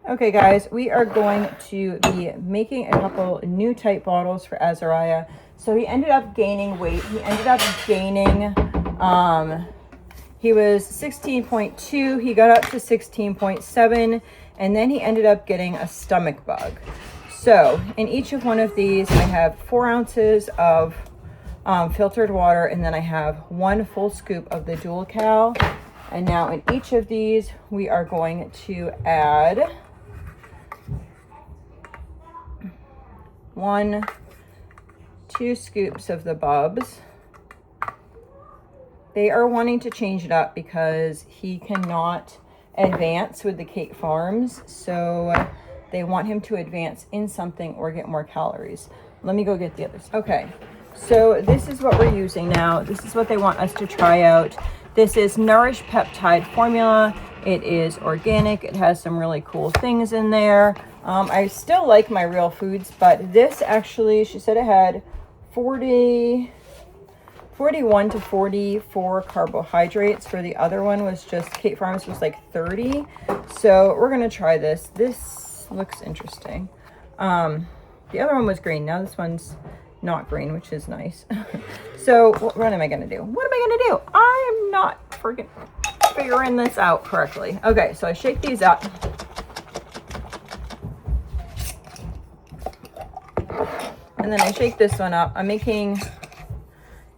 Okay guys, we are going to be making a couple new type bottles for Azariah. So he ended up gaining weight. He ended up gaining, he was 16.2, he got up to 16.7, and then he ended up getting a stomach bug. So in each of one of these, I have 4 ounces of filtered water, and then I have 1 full scoop of the dual cal. And now in each of these, we are going to add 2 scoops of the bubs. They are wanting to change it up because he cannot advance with the Kate Farms. So they want him to advance in something or get more calories. Let me go get the others. Okay, so this is what we're using now. This is what they want us to try out. This is Nourish Peptide Formula. It is organic. It has some really cool things in there. I still like my real foods, but this actually, she said it had 41 to 44 carbohydrates. For the other one was just, Kate Farms was like 30. So we're gonna try this. This looks interesting. The other one was green. Now this one's not green, which is nice. So what am I gonna do? What am I gonna do? I am not freaking figuring this out correctly. Okay, so I shake these up. And then I shake this one up. I'm making,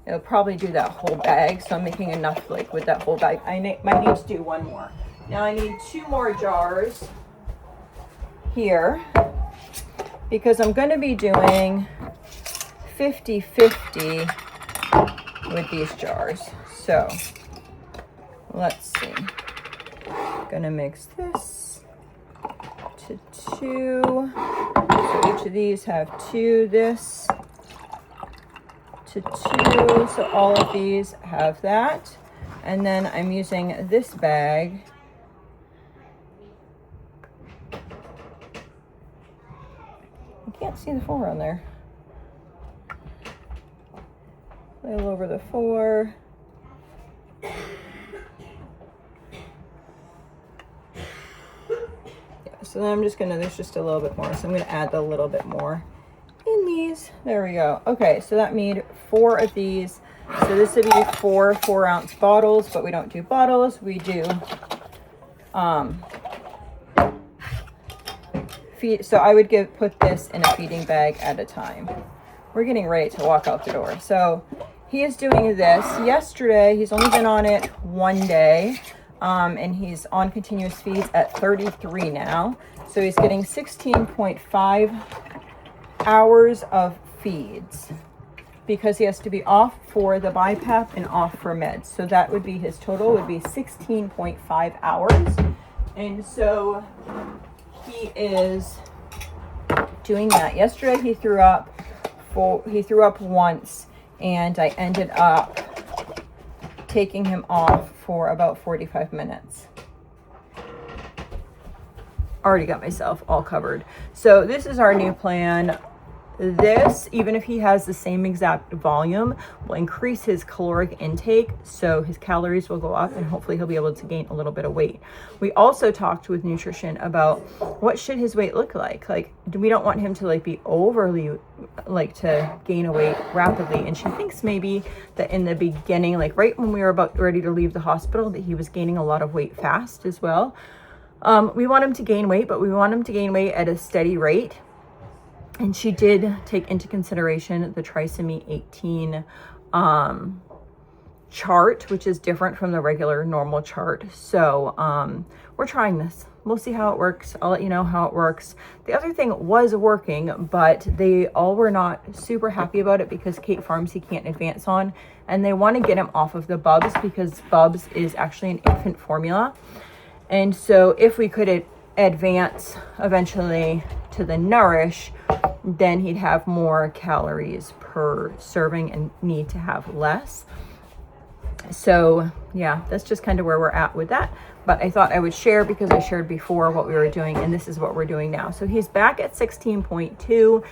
it'll probably do that whole bag. So I'm making enough like with that whole bag. I might need to do 1 more. Now I need 2 more jars here because I'm going to be doing 50-50 with these jars. So let's see. Gonna mix this to 2. So each of these have 2, this to 2. So all of these have that. And then I'm using this bag. I can't see the 4 on there. A little over the 4. So then I'm just gonna, there's just a little bit more. So I'm gonna add a little bit more in these. There we go. Okay, so that made 4 of these. So this would be 4 4-ounce bottles, but we don't do bottles. We do feed. So I would put this in a feeding bag at a time. We're getting ready to walk out the door. So he is doing this. Yesterday, he's only been on it 1 day. And he's on continuous feeds at 33 now. So he's getting 16.5 hours of feeds because he has to be off for the BiPAP and off for meds. So that would be his total would be 16.5 hours. And so he is doing that. Yesterday he threw up once, and I ended up taking him off for about 45 minutes. Already got myself all covered. So this is our new plan. This, even if he has the same exact volume, will increase his caloric intake, so his calories will go up, and hopefully he'll be able to gain a little bit of weight. We also talked with nutrition about what should his weight look like. Like, we don't want him to like be overly like to gain a weight rapidly, and she thinks maybe that in the beginning, like right when we were about ready to leave the hospital, that he was gaining a lot of weight fast as well. We want him to gain weight, but we want him to gain weight at a steady rate. And she did take into consideration the trisomy 18 chart, which is different from the regular normal chart. So we're trying this. We'll see how it works. I'll let you know how it works. The other thing was working, but they all were not super happy about it because Kate Farms he can't advance on. And they want to get him off of the Bubs because Bubs is actually an infant formula. And so if we could advance eventually to the Nourish, then he'd have more calories per serving and need to have less. So yeah, that's just kind of where we're at with that. But I thought I would share because I shared before what we were doing, and this is what we're doing now. So he's back at 16.2.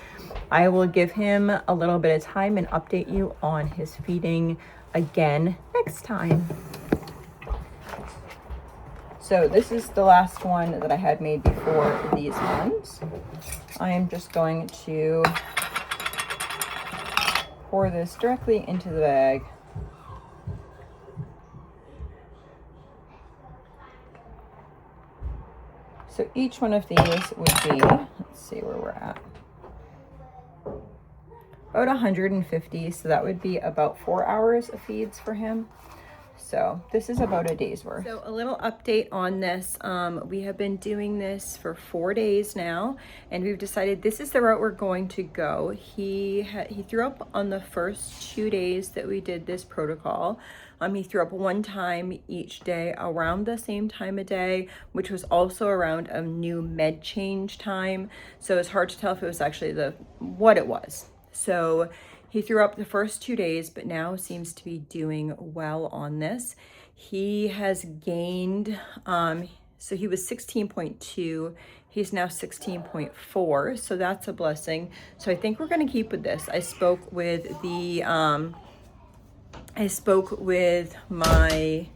I will give him a little bit of time and update you on his feeding again next time. So this is the last one that I had made before these ones. I am just going to pour this directly into the bag. So each one of these would be, let's see where we're at, about 150. So that would be about 4 hours of feeds for him. So this is about a day's worth. So a little update on this. We have been doing this for 4 days now, and we've decided this is the route we're going to go. He threw up on the first 2 days that we did this protocol. He threw up one time each day around the same time of day, which was also around a new med change time. So it's hard to tell if it was actually what it was. So he threw up the first 2 days, but now seems to be doing well on this. He has gained, so he was 16.2. He's now 16.4. So that's a blessing. So I think we're going to keep with this. I spoke with my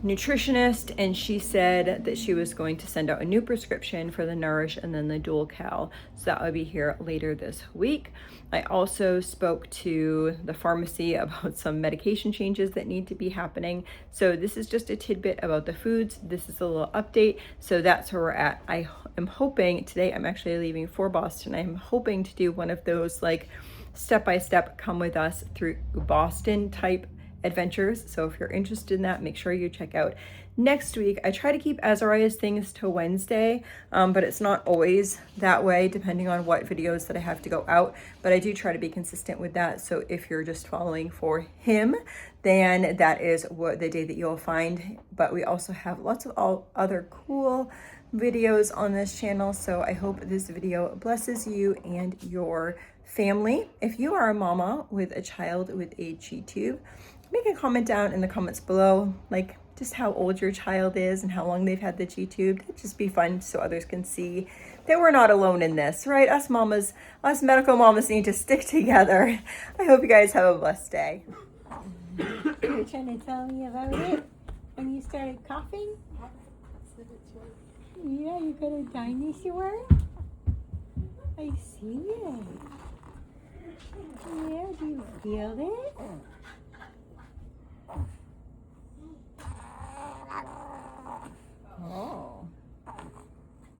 nutritionist, and she said that she was going to send out a new prescription for the Nourish and then the Dual Cal. So that will be here later this week. I also spoke to the pharmacy about some medication changes that need to be happening. So this is just a tidbit about the foods. This is a little update. So that's where we're at. I am hoping today, I'm actually leaving for Boston. I'm hoping to do one of those like step-by-step come with us through Boston type adventures. So if you're interested in that, make sure you check out next week. I try to keep Azariahs things to Wednesday, but it's not always that way depending on what videos that I have to go out, but I do try to be consistent with that. So if you're just following for him, then that is what the day that you'll find. But we also have lots of other cool videos on this channel. So I hope this video blesses you and your family. If you are a mama with a child with a Gtube, make a comment down in the comments below, like just how old your child is and how long they've had the Gtube. It'd just be fun so others can see that we're not alone in this, right? Us medical mamas need to stick together. I hope you guys have a blessed day. You were trying to tell me about it when you started coughing? Yeah, you got a dinosaur? I see it. Yeah, do you feel it?